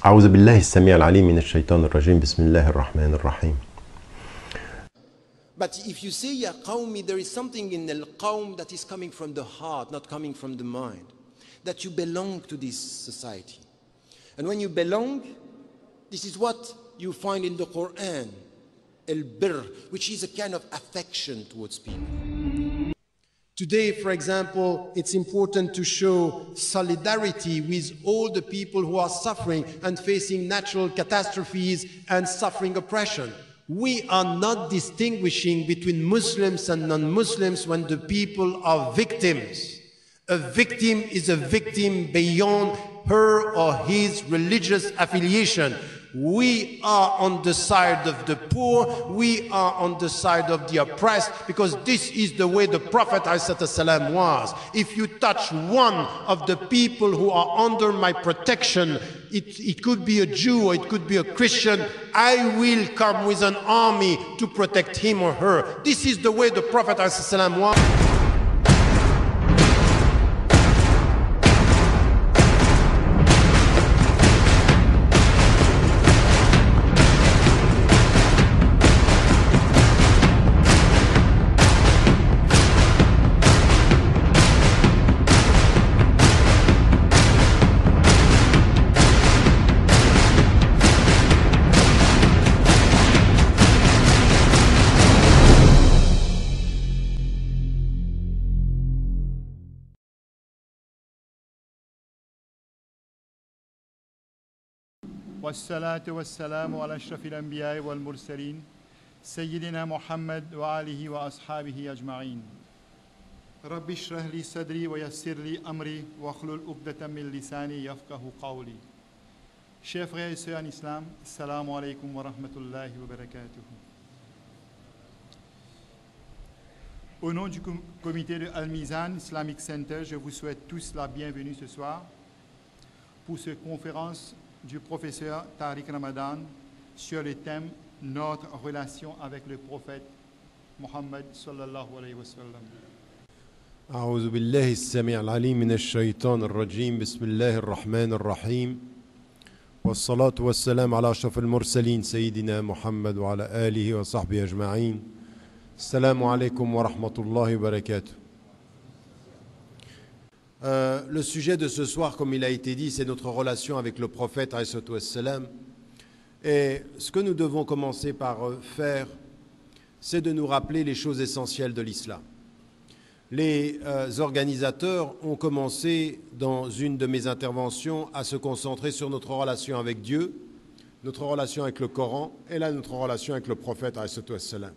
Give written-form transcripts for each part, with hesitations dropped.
أعوذ بالله السميع العليم من الشيطان الرجيم بسم الله الرحمن الرحيم. But if you say Ya Qawmi, there is something in Al Qawm that is coming from the heart, not coming from the mind. That you belong to this society. And when you belong, this is what you find in the Quran, Al-Birr, which is a kind of affection towards people. Today, for example, it's important to show solidarity with all the people who are suffering and facing natural catastrophes and suffering oppression. We are not distinguishing between Muslims and non-Muslims when the people are victims. A victim is a victim beyond her or his religious affiliation. We are on the side of the poor, we are on the side of the oppressed, because this is the way the Prophet ﷺ was. If you touch one of the people who are under my protection, it could be a Jew or it could be a Christian, I will come with an army to protect him or her. This is the way the Prophet ﷺ was. والصلاة والسلام على أشرف الأنبياء والمرسلين سيدنا محمد وآله وأصحابه أجمعين. رب اشرح لي صدري ويسر لي أمري واحلل عقدة من لساني يفقهوا قولي. Chers frères et sœurs en islam, assalamu alaikum wa rahmatullahi wa barakatuh. Au nom du comité de Al-Mizan Islamic Center, je vous souhaite tous la bienvenue ce soir pour cette conférence du professeur Tariq Ramadan sur le thème « Notre relation avec le prophète Mohammed sallallahu alayhi wa sallam ». أعوذ بالله السميع العليم من الشيطان الرجيم بسم الله الرحمن الرحيم والصلاة والسلام على أشرف المرسلين سيدنا محمد وعلى آله وصحبه أجمعين. السلام عليكم ورحمة الله وبركاته. Le sujet de ce soir, comme il a été dit, c'est notre relation avec le prophète alayhi wassalam. Et ce que nous devons commencer par faire, c'est de nous rappeler les choses essentielles de l'islam. Les organisateurs ont commencé, dans une de mes interventions, à se concentrer sur notre relation avec Dieu, notre relation avec le Coran, et là, notre relation avec le prophète alayhi wassalam.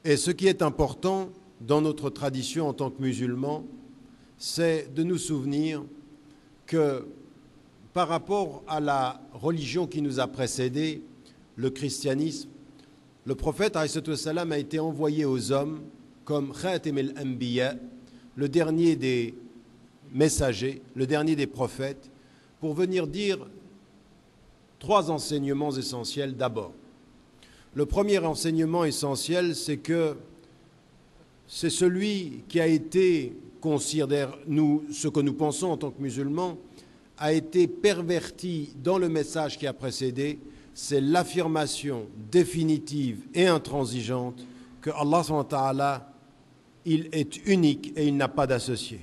Et ce qui est important dans notre tradition en tant que musulmans, c'est de nous souvenir que par rapport à la religion qui nous a précédés, le christianisme, le prophète alayhi wassalam a été envoyé aux hommes comme Khatim al-Anbiya, le dernier des messagers, le dernier des prophètes, pour venir dire trois enseignements essentiels d'abord. Le premier enseignement essentiel, c'est que c'est celui qui a été, considère nous, ce que nous pensons en tant que musulmans, a été perverti dans le message qui a précédé, c'est l'affirmation définitive et intransigeante que Allah subhanahu wa ta'ala, il est unique et il n'a pas d'associé,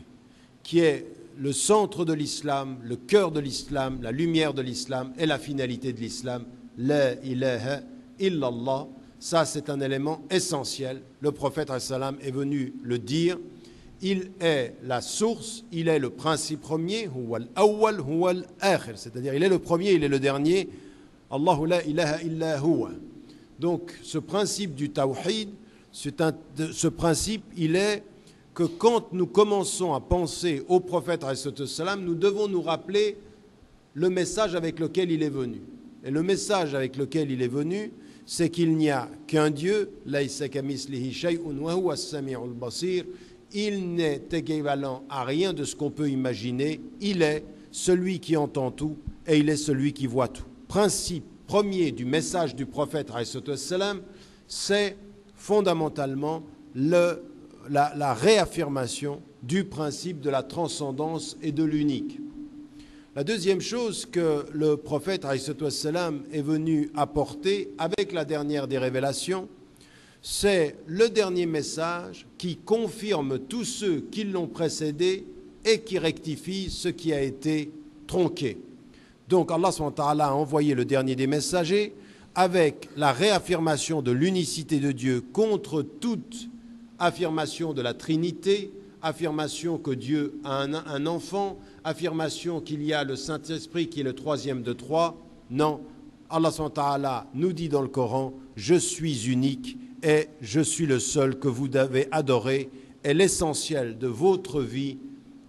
qui est le centre de l'islam, le cœur de l'islam, la lumière de l'islam et la finalité de l'islam. La ilaha illallah. Ça, c'est un élément essentiel. Le prophète salam est venu le dire. Il est la source, il est le principe premier, huwal awwal, huwal akhir. C'est-à-dire, il est le premier, il est le dernier. Allahu la ilaha illa huwa. Donc, ce principe du tawhid, ce principe, il est que quand nous commençons à penser au prophète salam, nous devons nous rappeler le message avec lequel il est venu. Et le message avec lequel il est venu, c'est qu'il n'y a qu'un Dieu, laysa kamithlihi shay'un wa huwa as-sami'ul basir. Il n'est équivalent à rien de ce qu'on peut imaginer. Il est celui qui entend tout et il est celui qui voit tout. Principe premier du message du prophète, c'est fondamentalement la réaffirmation du principe de la transcendance et de l'unique. La deuxième chose que le prophète est venu apporter avec la dernière des révélations, c'est le dernier message qui confirme tous ceux qui l'ont précédé et qui rectifie ce qui a été tronqué. Donc Allah SWT a envoyé le dernier des messagers avec la réaffirmation de l'unicité de Dieu contre toute affirmation de la Trinité, affirmation que Dieu a un enfant, affirmation qu'il y a le Saint-Esprit qui est le troisième de trois. Non, Allah SWT nous dit dans le Coran, je suis unique et je suis le seul que vous devez adorer et l'essentiel de votre vie.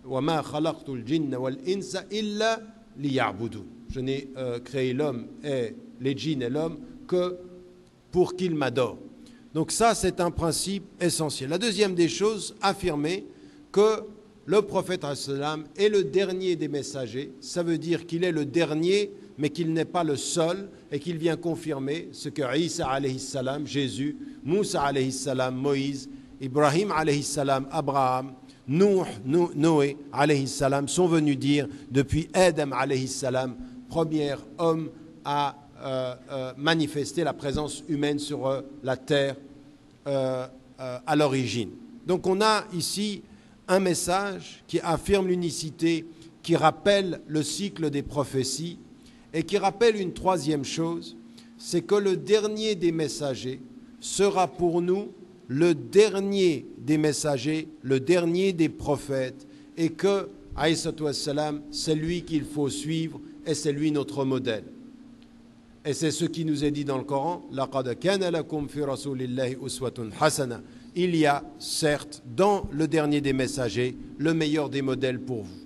وَمَا خَلَقْتُ الْجِنَّ وَالْإِنسَ إِلَّا لِيَعْبُدُونَ. Je n'ai créé l'homme et les djinns et l'homme que pour qu'ils m'adorent. Donc ça, c'est un principe essentiel. La deuxième des choses, affirmer que le prophète est le dernier des messagers. Ça veut dire qu'il est le dernier, mais qu'il n'est pas le seul, et qu'il vient confirmer ce que Isa alayhi salam, Jésus, Moussa alayhi salam, Moïse, Ibrahim alayhi salam, Abraham, Noé alayhi salam sont venus dire depuis Adam alayhi salam, premier homme à manifester la présence humaine sur la terre à l'origine. Donc on a ici un message qui affirme l'unicité, qui rappelle le cycle des prophéties et qui rappelle une troisième chose, c'est que le dernier des messagers sera pour nous le dernier des messagers, le dernier des prophètes, et que, alayhi wassalam, c'est lui qu'il faut suivre et c'est lui notre modèle. Et c'est ce qui nous est dit dans le Coran, لَقَدْ كَانَ لَكُمْ فِي رَسُولِ اللَّهِ أُسْوَةٌ حَسَنَةٌ. Il y a, certes, dans le dernier des messagers, le meilleur des modèles pour vous.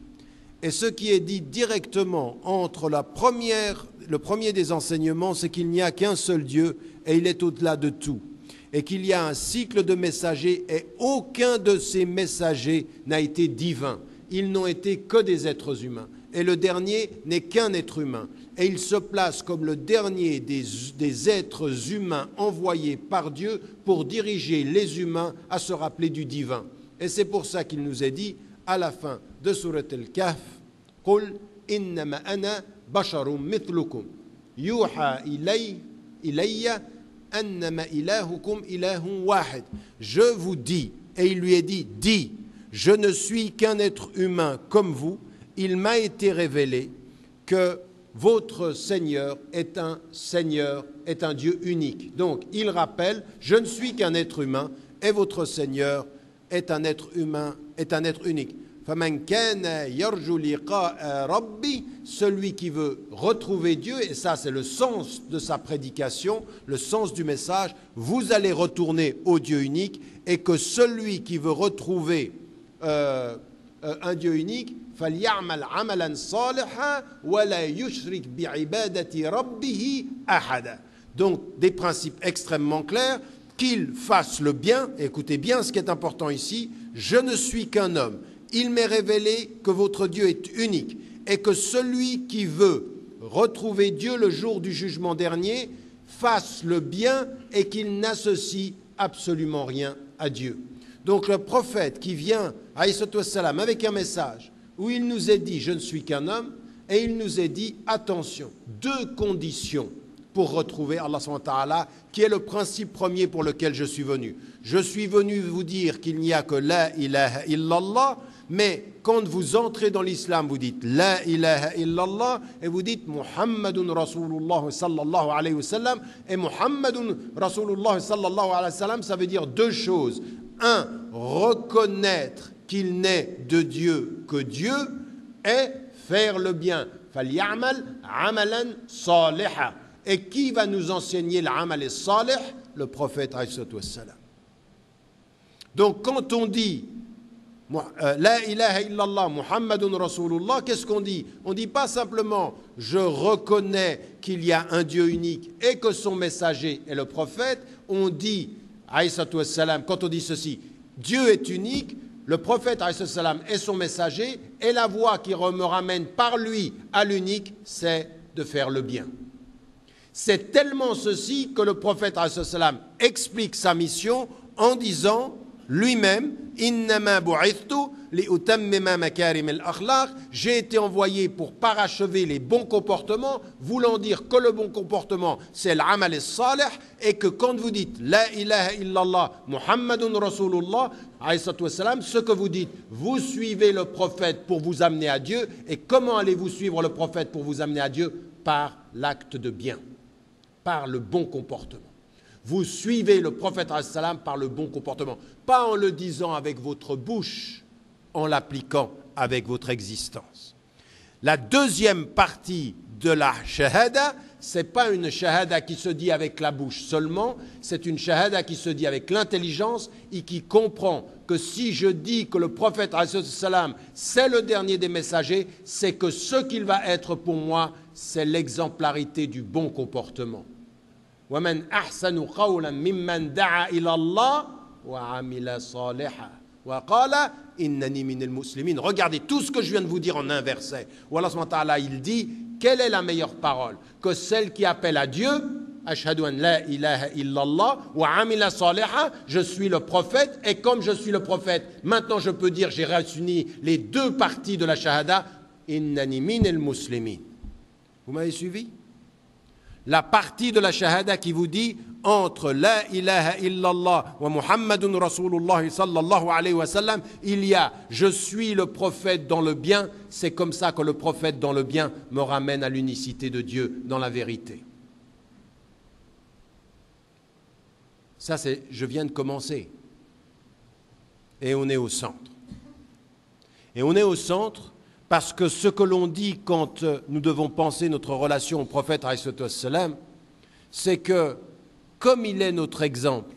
Et ce qui est dit directement entre le premier des enseignements, c'est qu'il n'y a qu'un seul Dieu et il est au-delà de tout. Et qu'il y a un cycle de messagers et aucun de ces messagers n'a été divin. Ils n'ont été que des êtres humains. Et le dernier n'est qu'un être humain. Et il se place comme le dernier des êtres humains envoyés par Dieu pour diriger les humains à se rappeler du divin. Et c'est pour ça qu'il nous est dit à la fin de Surat Al-Kahf, « Qul innama ana basharum mithlukum, yuha ilayya annama ilahukum ilahun wahid. » Je vous dis, et il lui est dit, « Dis, je ne suis qu'un être humain comme vous, il m'a été révélé que votre Seigneur est un Dieu unique. » Donc, il rappelle, je ne suis qu'un être humain et votre Seigneur est un être humain, est un être unique. فَمَنْ كَانَ يَرْجُو لِقَاءَ رَبِّي, celui qui veut retrouver Dieu, et ça c'est le sens de sa prédication, le sens du message, vous allez retourner au Dieu unique, et que celui qui veut retrouver un Dieu unique, فَلْيَعْمَلْ عَمَلًا صَالِحًا وَلَا يُشْرِكْ بِعِبَادَةِ رَبِّهِ أَحَدًا. Donc des principes extrêmement clairs, qu'il fasse le bien, écoutez bien ce qui est important ici, je ne suis qu'un homme, il m'est révélé que votre Dieu est unique et que celui qui veut retrouver Dieu le jour du jugement dernier fasse le bien et qu'il n'associe absolument rien à Dieu. Donc le prophète qui vient, alayhi salam, avec un message où il nous est dit « je ne suis qu'un homme » et il nous est dit « attention, deux conditions pour retrouver Allah subhanahu wa ta'ala, qui est le principe premier pour lequel je suis venu. Je suis venu vous dire qu'il n'y a que la ilaha illallah, mais quand vous entrez dans l'islam, vous dites la ilaha illallah et vous dites Muhammadun Rasulullah sallallahu alayhi wa sallam. Et Muhammadun Rasulullah sallallahu alayhi wa sallam, ça veut dire deux choses. Un, reconnaître qu'il n'est de Dieu que Dieu et faire le bien. فَلْيَعْمَلْ عَمَلًا صَالِحًا. Et qui va nous enseigner l'amal et salih? Le prophète alayhi salam. Donc quand on dit La ilaha illallah Muhammadun Rasulullah, qu'est-ce qu'on dit? On ne dit pas simplement je reconnais qu'il y a un Dieu unique et que son messager est le prophète. On dit, aïssatou wassalam, quand on dit ceci, Dieu est unique, le prophète aïssatou wassalam est son messager et la voie qui me ramène par lui à l'unique, c'est de faire le bien. C'est tellement ceci que le prophète aïssatou wassalam explique sa mission en disant lui-même, innama bu'ithtu li'utammima makarim al-akhlaq, j'ai été envoyé pour parachever les bons comportements, voulant dire que le bon comportement c'est l'amal as-salih, et que quand vous dites la ilaha illallah Muhammadun Rasulullah alayhi wassalam, ce que vous dites, vous suivez le prophète pour vous amener à Dieu. Et comment allez-vous suivre le prophète pour vous amener à Dieu? Par l'acte de bien, par le bon comportement. Vous suivez le prophète salam par le bon comportement, pas en le disant avec votre bouche, en l'appliquant avec votre existence. La deuxième partie de la shahada, ce n'est pas une shahada qui se dit avec la bouche seulement, c'est une shahada qui se dit avec l'intelligence et qui comprend que si je dis que le prophète salam c'est le dernier des messagers, c'est que ce qu'il va être pour moi, c'est l'exemplarité du bon comportement. وَمَنْ أَحْسَنُ قَوْلًا مِمَّنْ دَعَا إِلَى اللَّهِ وَعَمِلَ صَالِحًا وَقَالَ إِنَّنِي مِنَ الْمُسْلِمِينَ. Regardez tout ce que je viens de vous dire en un verset. Où Allah subhanahu wa ta'ala, il dit, quelle est la meilleure parole que celle qui appelle à Dieu, Ashhadu an la ilaha illallah wa amila saliha, je suis le prophète, et comme je suis le prophète, maintenant je peux dire, j'ai réuni les deux parties de la shahada, Innani min al-muslimin. Vous m'avez suivi? La partie de la shahada qui vous dit entre la ilaha illallah wa Muhammadun Rasulullah sallallahu alayhi wa sallam, il y a je suis le prophète dans le bien, c'est comme ça que le prophète dans le bien me ramène à l'unicité de Dieu dans la vérité. Ça c'est, je viens de commencer. Et on est au centre. Et on est au centre parce que ce que l'on dit quand nous devons penser notre relation au prophète, c'est que comme il est notre exemple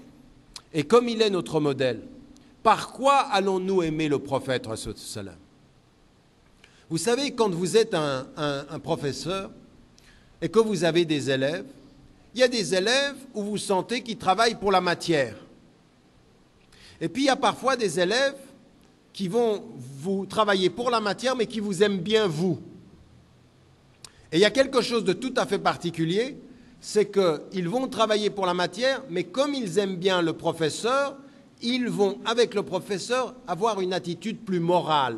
et comme il est notre modèle, par quoi allons-nous aimer le prophète? Vous savez, quand vous êtes un professeur et que vous avez des élèves, il y a des élèves où vous sentez qu'ils travaillent pour la matière. Et puis il y a parfois des élèves qui vont vous travailler pour la matière, mais qui vous aiment bien vous. Et il y a quelque chose de tout à fait particulier, c'est qu'ils vont travailler pour la matière, mais comme ils aiment bien le professeur, ils vont, avec le professeur, avoir une attitude plus morale,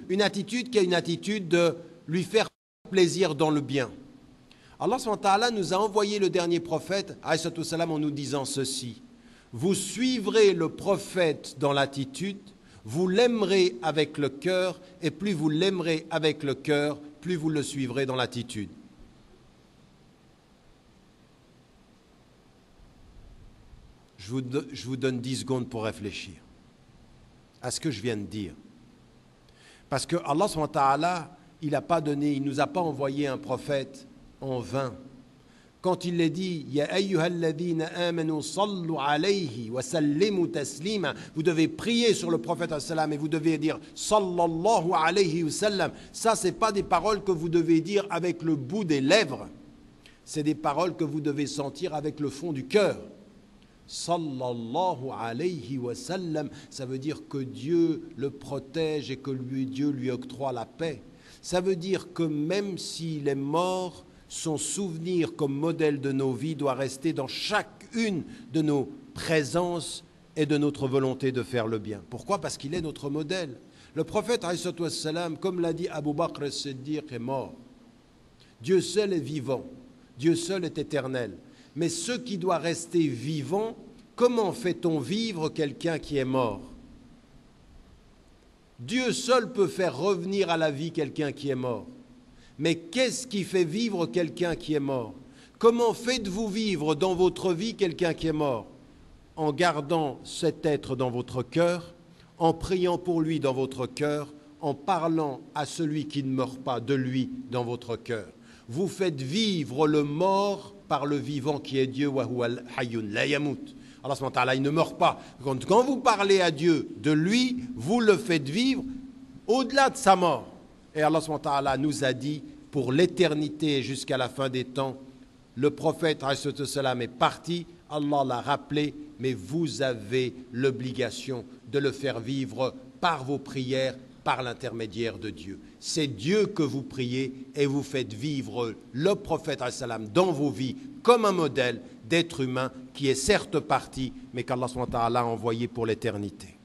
une attitude qui est une attitude de lui faire plaisir dans le bien. Allah subhanahu wa ta'ala nous a envoyé le dernier prophète, alayhi salam, en nous disant ceci: vous suivrez le prophète dans l'attitude, vous l'aimerez avec le cœur, et plus vous l'aimerez avec le cœur, plus vous le suivrez dans l'attitude. Je vous donne 10 secondes pour réfléchir à ce que je viens de dire. Parce que Allah subhanahu wa ta'ala, il ne nous a pas envoyé un prophète en vain. Quand il est dit « Ya ayyuhalladhina amanu sallu alayhi wa sallimu taslima » vous devez prier sur le prophète et vous devez dire « sallallahu alayhi wa sallam ». Ça, ce n'est pas des paroles que vous devez dire avec le bout des lèvres. C'est des paroles que vous devez sentir avec le fond du cœur. Sallallahu alayhi wa sallam, ça veut dire que Dieu le protège et que Dieu lui octroie la paix. Ça veut dire que même s'il est mort, son souvenir comme modèle de nos vies doit rester dans chacune de nos présences et de notre volonté de faire le bien. Pourquoi? Parce qu'il est notre modèle. Le prophète, comme l'a dit Abu Bakr as-Siddiq, est mort. Dieu seul est vivant. Dieu seul est éternel. Mais ce qui doit rester vivant, comment fait-on vivre quelqu'un qui est mort? Dieu seul peut faire revenir à la vie quelqu'un qui est mort. Mais qu'est-ce qui fait vivre quelqu'un qui est mort? Comment faites-vous vivre dans votre vie quelqu'un qui est mort? En gardant cet être dans votre cœur, en priant pour lui dans votre cœur, en parlant à celui qui ne meurt pas de lui dans votre cœur. Vous faites vivre le mort par le vivant qui est Dieu, wa huwa al-hayyun la yamut. Allah subhanahu wa ta'ala, il ne meurt pas. Quand vous parlez à Dieu de lui, vous le faites vivre au-delà de sa mort. Et Allah subhanahu wa ta'ala nous a dit, pour l'éternité jusqu'à la fin des temps, le prophète alayhi salam est parti, Allah l'a rappelé, mais vous avez l'obligation de le faire vivre par vos prières, par l'intermédiaire de Dieu. C'est Dieu que vous priez et vous faites vivre le prophète alayhi salam dans vos vies comme un modèle d'être humain qui est certes parti, mais qu'Allah subhanahu wa ta'ala a envoyé pour l'éternité.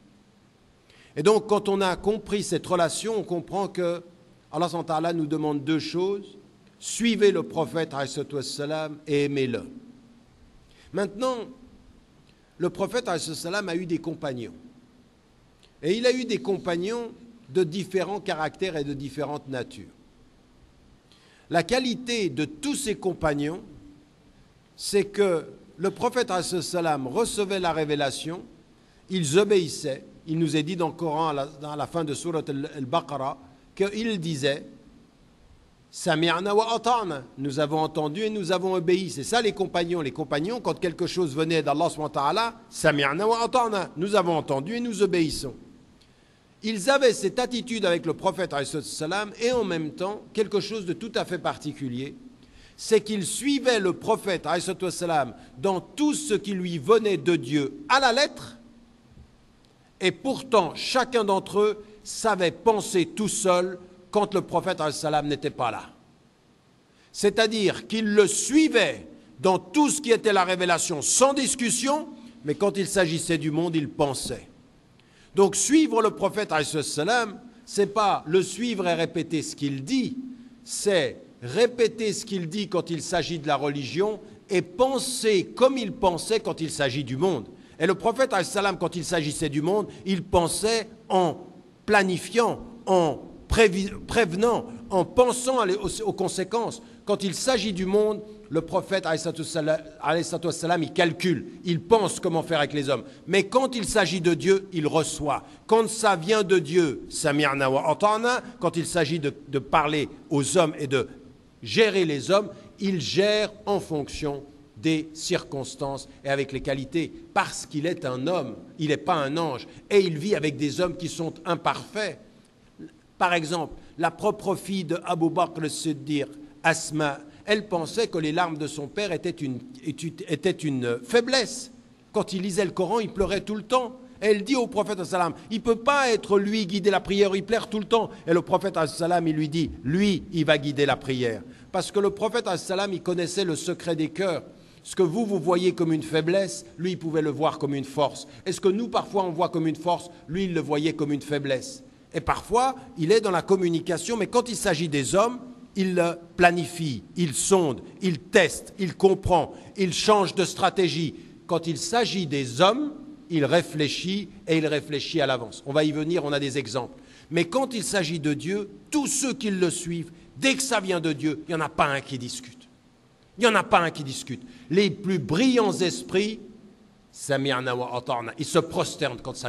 Et donc, quand on a compris cette relation, on comprend que Allah subhanahu wa ta'ala nous demande deux choses. Suivez le prophète alayhi salam et aimez-le. Maintenant, le prophète alayhi salam a eu des compagnons. Et il a eu des compagnons de différents caractères et de différentes natures. La qualité de tous ces compagnons, c'est que le prophète alayhi salam recevait la révélation, ils obéissaient. Il nous est dit dans le Coran, à la fin de Surat al-Baqarah, qu'il disait « Sami'na wa ata'na » nous avons entendu et nous avons obéi. C'est ça les compagnons. Les compagnons, quand quelque chose venait d'Allah subhanahu wa ta'ala, « Sami'na wa ata'na » nous avons entendu et nous obéissons. Ils avaient cette attitude avec le prophète alayhi salam et en même temps, quelque chose de tout à fait particulier, c'est qu'ils suivaient le prophète alayhi salam dans tout ce qui lui venait de Dieu à la lettre, et pourtant chacun d'entre eux savait penser tout seul quand le prophète alayhi salam n'était pas là. C'est-à-dire qu'ils le suivaient dans tout ce qui était la révélation sans discussion, mais quand il s'agissait du monde, ils pensaient. Donc suivre le prophète alayhi salam, c'est pas le suivre et répéter ce qu'il dit, c'est répéter ce qu'il dit quand il s'agit de la religion et penser comme il pensait quand il s'agit du monde. Et le prophète alayhi salam, quand il s'agissait du monde, il pensait en planifiant, en prévenant, en pensant aux conséquences. Quand il s'agit du monde, le prophète alayhi salam, il calcule, il pense comment faire avec les hommes. Mais quand il s'agit de Dieu, il reçoit. Quand ça vient de Dieu, sami'na wa ata'na, quand il s'agit de parler aux hommes et de gérer les hommes, il gère en fonction des circonstances et avec les qualités, parce qu'il est un homme, il n'est pas un ange, et il vit avec des hommes qui sont imparfaits. Par exemple, la propre fille de Abu Bakr as-Siddiq, Asma, elle pensait que les larmes de son père étaient une faiblesse. Quand il lisait le Coran, il pleurait tout le temps. Et elle dit au prophète, il ne peut pas être lui guider la prière, il pleure tout le temps. Et le prophète, il lui dit, lui, il va guider la prière. Parce que le prophète, il connaissait le secret des cœurs. Ce que vous voyez comme une faiblesse, lui, il pouvait le voir comme une force. Et ce que nous, parfois, on voit comme une force, lui, il le voyait comme une faiblesse. Et parfois, il est dans la communication, mais quand il s'agit des hommes, il planifie, il sonde, il teste, il comprend, il change de stratégie. Quand il s'agit des hommes, il réfléchit et il réfléchit à l'avance. On va y venir, on a des exemples. Mais quand il s'agit de Dieu, tous ceux qui le suivent, dès que ça vient de Dieu, il n'y en a pas un qui discute. Il n'y en a pas un qui discute. Les plus brillants esprits, sami'na wa ata'na, ils se prosternent quand ça